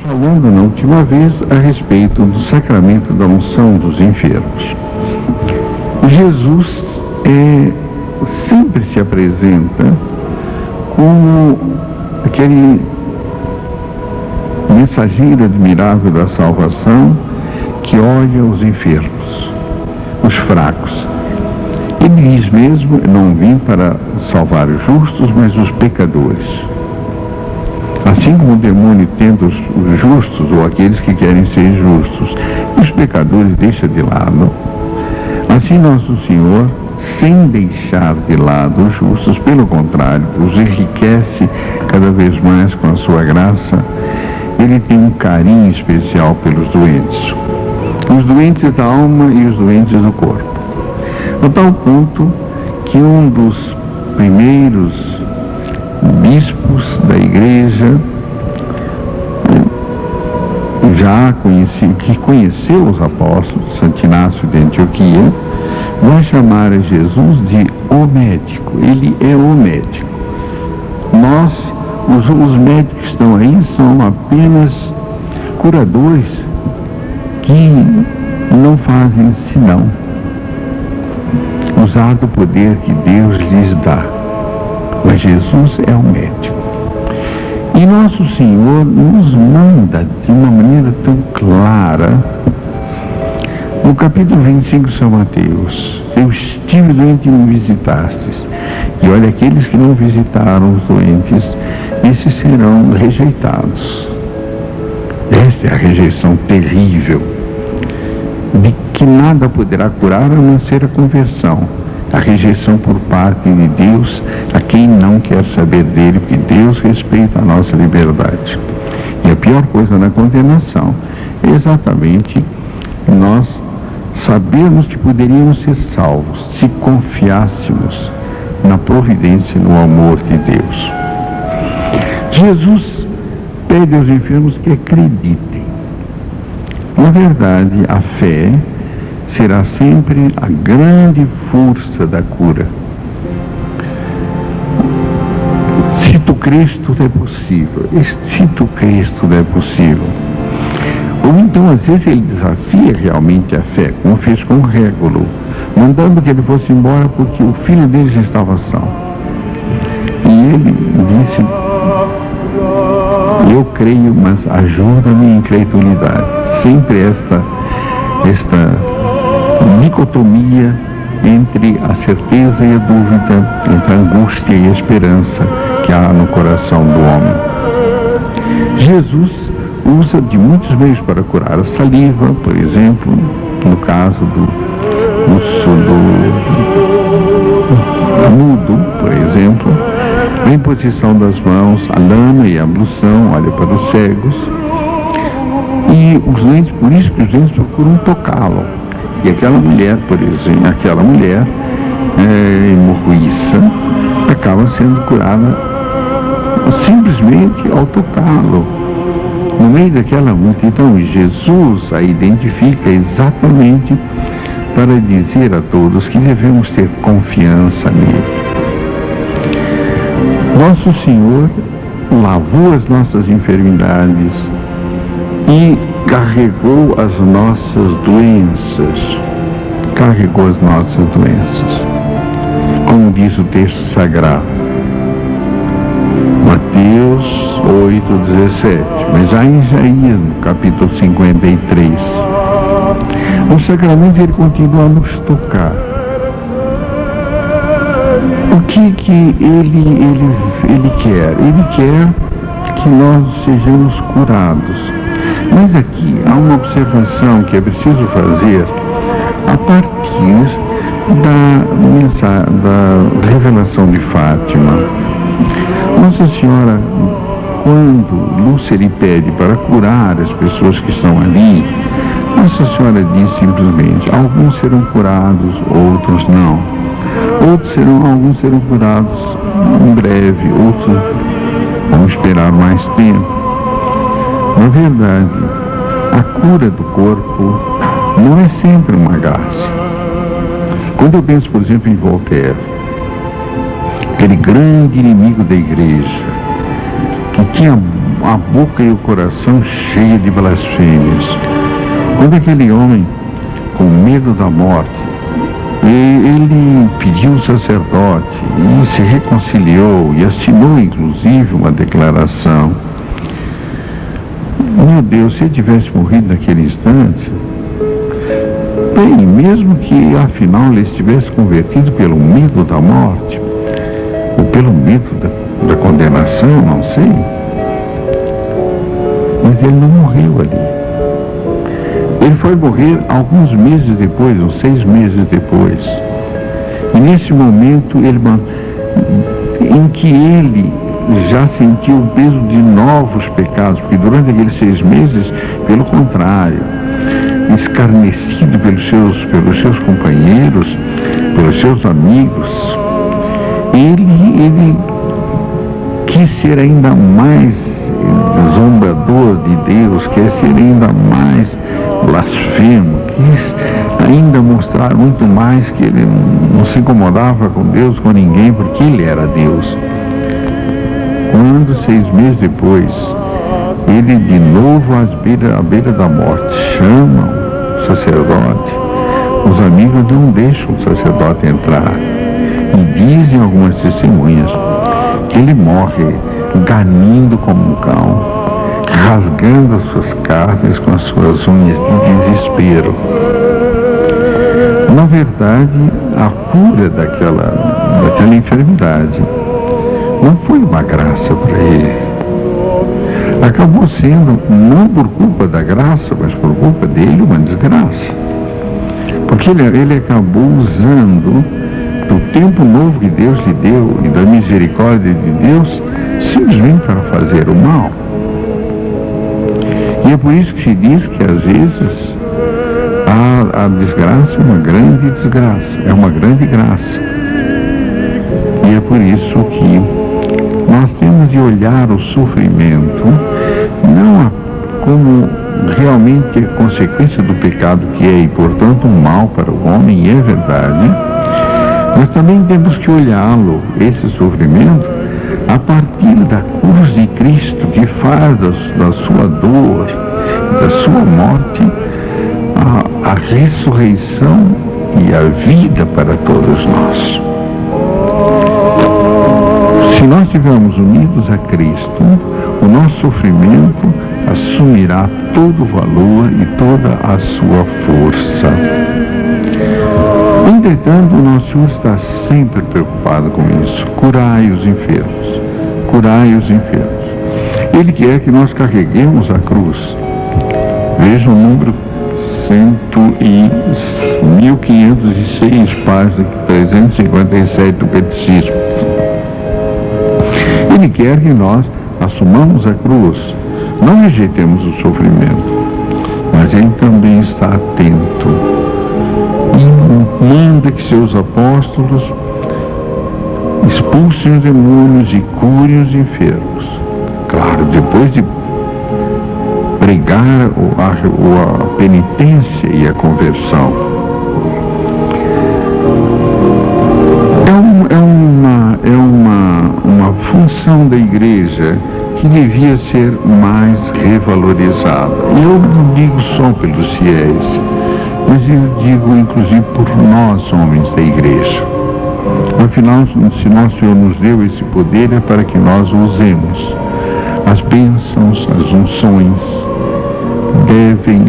Falando na última vez a respeito do sacramento da unção dos enfermos. Jesus sempre se apresenta como aquele mensageiro admirável da salvação que olha os enfermos, os fracos. Ele diz mesmo: não vim para salvar os justos, mas os pecadores. Assim como o demônio tenta os justos, ou aqueles que querem ser justos, e os pecadores deixa de lado, assim Nosso Senhor, sem deixar de lado os justos, pelo contrário, os enriquece cada vez mais com a sua graça. Ele tem um carinho especial pelos doentes, os doentes da alma e os doentes do corpo, a tal ponto que um dos primeiros bispos da igreja, que conheceu os apóstolos, Santo Inácio de Antioquia, vai chamar a Jesus de o médico. Ele é o médico. Nós, os médicos que estão aí, são apenas curadores que não fazem senão usar do poder que Deus lhes dá. Mas Jesus é o médico. E Nosso Senhor nos manda de uma maneira tão clara, no capítulo 25 de São Mateus: eu estive doente e me visitastes. E olha, aqueles que não visitaram os doentes, esses serão rejeitados. Esta é a rejeição terrível, de que nada poderá curar a não ser a conversão. A rejeição por parte de Deus a quem não quer saber dele, porque Deus respeita a nossa liberdade. E a pior coisa na condenação é exatamente nós sabermos que poderíamos ser salvos se confiássemos na providência e no amor de Deus. Jesus pede aos enfermos que acreditem. Na verdade, a fé será sempre a grande força da cura. Se tu crês, tudo é possível. Se tu crês, tudo é possível. Ou então, às vezes, ele desafia realmente a fé, como fez com o Régulo, mandando que ele fosse embora porque o filho dele já estava são. E ele disse: eu creio, mas ajuda-me em incredulidade. Sempre esta dicotomia entre a certeza e a dúvida, entre a angústia e a esperança que há no coração do homem. Jesus usa de muitos meios para curar. A saliva, por exemplo, no caso do mudo, por exemplo, a imposição das mãos, a lama e a ablução, olha, para os cegos. E os doentes, por isso que os doentes procuram tocá-lo. E aquela mulher, por exemplo, hemorroíça, acaba sendo curada simplesmente ao tocá-lo. No meio daquela multidão, Jesus a identifica exatamente para dizer a todos que devemos ter confiança nele. Nosso Senhor lavou as nossas enfermidades e carregou as nossas doenças. Carregou as nossas doenças. Como diz o texto sagrado, Mateus 8:17, mas há em Isaías, no capítulo 53. O sacramento, ele continua a nos tocar. O que ele quer? Ele quer que nós sejamos curados. Mas aqui há uma observação que é preciso fazer a partir da revelação de Fátima. Nossa Senhora, quando Lúcia lhe pede para curar as pessoas que estão ali, Nossa Senhora diz simplesmente: alguns serão curados, outros não. Alguns serão curados em breve, outros vão esperar mais tempo. Na verdade, a cura do corpo não é sempre uma graça. Quando eu penso, por exemplo, em Voltaire, aquele grande inimigo da igreja, que tinha a boca e o coração cheio de blasfêmias. Quando aquele homem, com medo da morte, ele pediu o sacerdote e se reconciliou e assinou inclusive uma declaração. Meu Deus, se ele tivesse morrido naquele instante, bem, mesmo que afinal ele estivesse convertido pelo medo da morte, ou pelo medo da condenação, não sei, mas ele não morreu ali. Ele foi morrer alguns meses depois, uns 6 meses depois. E nesse momento, em que ele já sentiu o peso de novos pecados, porque durante aqueles 6 meses, pelo contrário, escarnecido pelos seus companheiros, pelos seus amigos, ele quis ser ainda mais zombador de Deus, quer ser ainda mais blasfemo, quis ainda mostrar muito mais que ele não se incomodava com Deus, com ninguém, porque ele era Deus. Quando 6 meses depois, ele de novo à beira da morte, chama o sacerdote, os amigos não deixam o sacerdote entrar, e dizem algumas testemunhas que ele morre ganindo como um cão, rasgando as suas carnes com as suas unhas de desespero. Na verdade, a cura daquela enfermidade não foi uma graça para ele. Acabou sendo, não por culpa da graça, mas por culpa dele, uma desgraça. Porque ele acabou usando do tempo novo que Deus lhe deu e da misericórdia de Deus simplesmente para fazer o mal. E é por isso que se diz que às vezes a desgraça é uma grande desgraça, é uma grande graça. E é por isso que nós temos de olhar o sofrimento não como realmente consequência do pecado que é, e portanto um mal para o homem, é verdade, mas também temos que olhá-lo, esse sofrimento, a partir da cruz de Cristo, que faz da sua dor, da sua morte, a ressurreição e a vida para todos nós. Se nós estivermos unidos a Cristo, o nosso sofrimento assumirá todo o valor e toda a sua força. Entretanto, o nosso Senhor está sempre preocupado com isso. Curai os enfermos. Curai os enfermos. Ele quer que nós carreguemos a cruz. Veja o número 1506, página 357 do Catecismo. Ele quer que nós assumamos a cruz, não rejeitemos o sofrimento, mas ele também está atento e manda que seus apóstolos expulsem os demônios e curem os enfermos. Claro, depois de pregar a penitência e a conversão. É uma função da igreja que devia ser mais revalorizada. Eu não digo só pelos fiéis, mas eu digo inclusive por nós, homens da igreja. Afinal, se nosso Senhor nos deu esse poder, é para que nós o usemos. As bênçãos, as unções devem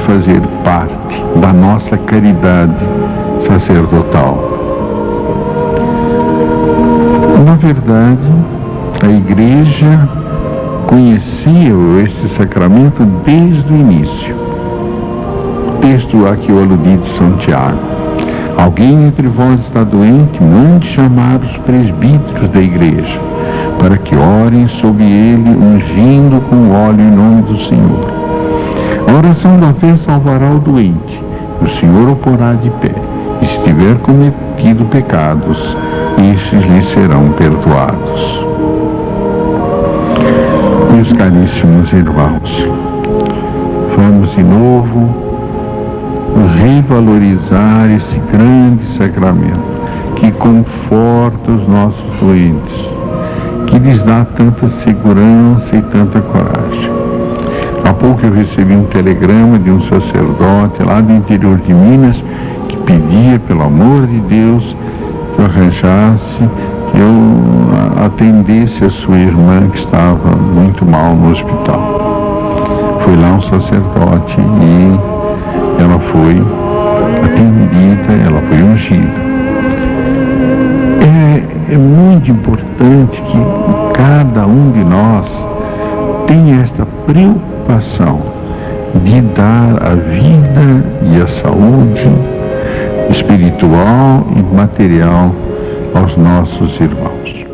fazer parte da nossa caridade sacerdotal. Na verdade, a igreja conhecia este sacramento desde o início. O texto a que eu aludi de São Tiago. Alguém entre vós está doente, mande chamar os presbíteros da igreja, para que orem sobre ele, ungindo com óleo em nome do Senhor. A oração da fé salvará o doente, o Senhor o porá de pé, e se tiver cometido pecados, esses lhe serão perdoados. Meus caríssimos irmãos, vamos de novo revalorizar esse grande sacramento que conforta os nossos doentes, que lhes dá tanta segurança e tanta coragem. Há pouco eu recebi um telegrama de um sacerdote lá do interior de Minas que pedia, pelo amor de Deus, que eu arranjasse, que eu atendesse a sua irmã que estava muito mal no hospital. Foi lá um sacerdote e ela foi atendida, ela foi ungida. É muito importante que cada um de nós tenha esta preocupação de dar a vida e a saúde espiritual e material aos nossos irmãos.